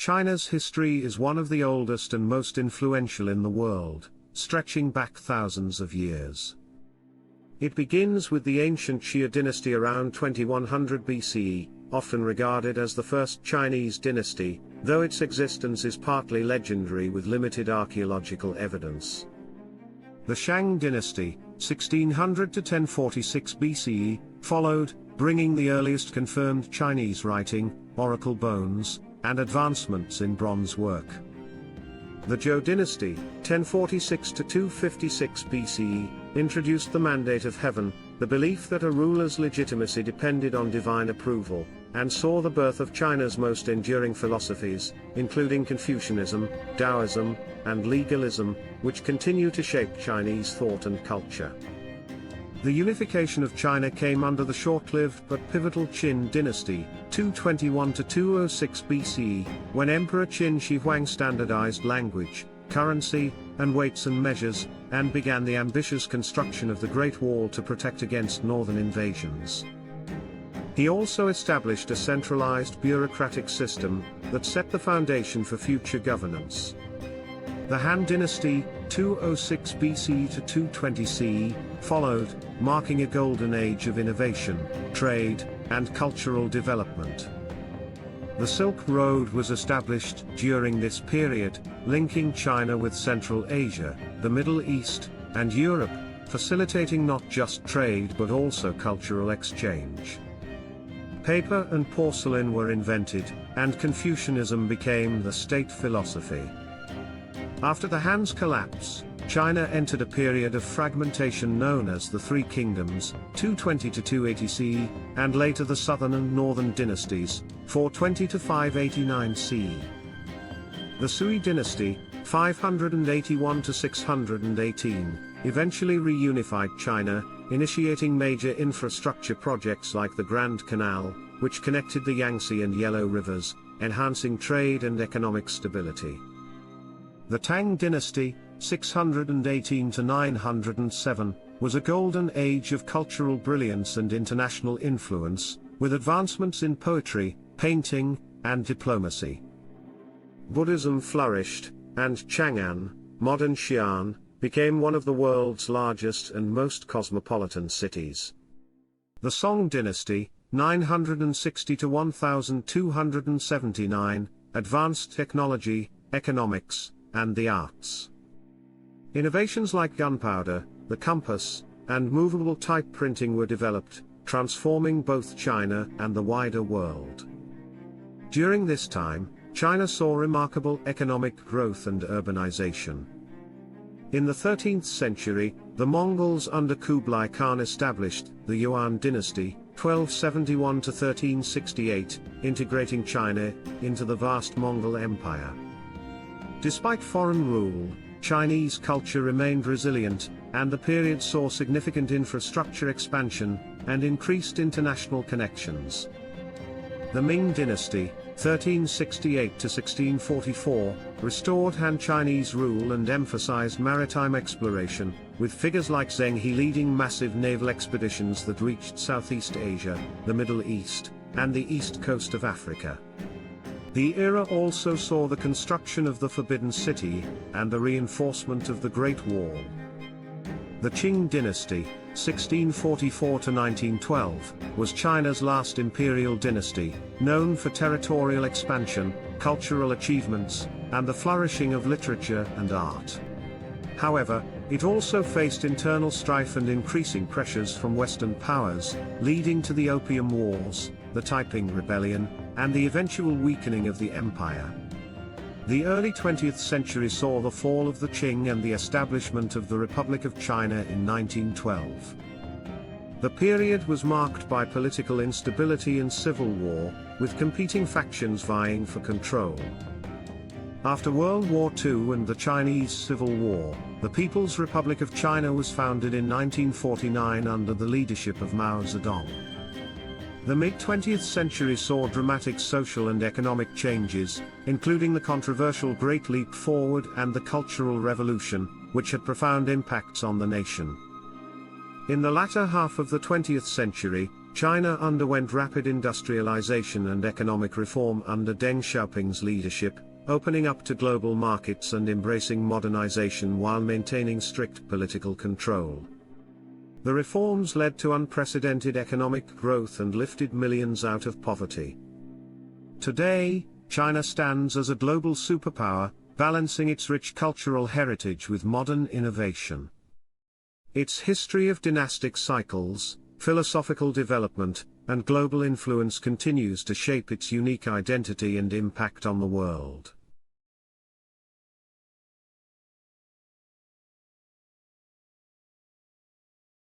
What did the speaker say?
China's history is one of the oldest and most influential in the world, stretching back thousands of years. It begins with the ancient Xia dynasty around 2100 BCE, often regarded as the first Chinese dynasty, though its existence is partly legendary with limited archaeological evidence. The Shang dynasty, 1600 to 1046 BCE, followed, bringing the earliest confirmed Chinese writing, oracle bones, and advancements in bronze work. The Zhou dynasty, 1046 to 256 BCE, introduced the mandate of heaven, the belief that a ruler's legitimacy depended on divine approval, and saw the birth of China's most enduring philosophies, including Confucianism, Taoism, and legalism, which continue to shape Chinese thought and culture. The unification of China came under the short-lived but pivotal Qin dynasty, 221 to 206 BCE, when Emperor Qin Shi Huang standardized language, currency, and weights and measures, and began the ambitious construction of the Great Wall to protect against northern invasions. He also established a centralized bureaucratic system that set the foundation for future governance. The Han dynasty, 206 BC to 220 CE, followed, marking a golden age of innovation, trade, and cultural development. The Silk Road was established during this period, linking China with Central Asia, the Middle East, and Europe, facilitating not just trade but also cultural exchange. Paper and porcelain were invented, and Confucianism became the state philosophy. After the Han's collapse, China entered a period of fragmentation known as the Three Kingdoms, 220 to 280 CE, and later the Southern and Northern dynasties, 420 to 589 CE. The Sui dynasty, 581 to 618, eventually reunified China, initiating major infrastructure projects like the Grand Canal, which connected the Yangtze and Yellow rivers, enhancing trade and economic stability. The Tang dynasty, 618 to 907, was a golden age of cultural brilliance and international influence, with advancements in poetry, painting, and diplomacy. Buddhism flourished, and Chang'an, modern Xi'an, became one of the world's largest and most cosmopolitan cities. The Song dynasty, 960 to 1279, advanced technology, economics, and the arts. Innovations like gunpowder, the compass, and movable type printing were developed, transforming both China and the wider world. During this time, China saw remarkable economic growth and urbanization. In the 13th century, the Mongols under Kublai Khan established the Yuan dynasty, 1271 to 1368, integrating China into the vast Mongol Empire. Despite foreign rule, Chinese culture remained resilient, and the period saw significant infrastructure expansion and increased international connections. The Ming dynasty, 1368 to 1644, restored Han Chinese rule and emphasized maritime exploration, with figures like Zheng He leading massive naval expeditions that reached Southeast Asia, the Middle East, and the east coast of Africa. The era also saw the construction of the Forbidden City, and the reinforcement of the Great Wall. The Qing dynasty, 1644 to 1912, was China's last imperial dynasty, known for territorial expansion, cultural achievements, and the flourishing of literature and art. However, it also faced internal strife and increasing pressures from Western powers, leading to the Opium Wars, the Taiping Rebellion, and the eventual weakening of the empire. The early 20th century saw the fall of the Qing and the establishment of the Republic of China in 1912. The period was marked by political instability and civil war, with competing factions vying for control. After World War II and the Chinese Civil War, the People's Republic of China was founded in 1949 under the leadership of Mao Zedong. The mid-20th century saw dramatic social and economic changes, including the controversial Great Leap Forward and the Cultural Revolution, which had profound impacts on the nation. In the latter half of the 20th century, China underwent rapid industrialization and economic reform under Deng Xiaoping's leadership, opening up to global markets and embracing modernization while maintaining strict political control. The reforms led to unprecedented economic growth and lifted millions out of poverty. Today, China stands as a global superpower, balancing its rich cultural heritage with modern innovation. Its history of dynastic cycles, philosophical development, and global influence continues to shape its unique identity and impact on the world.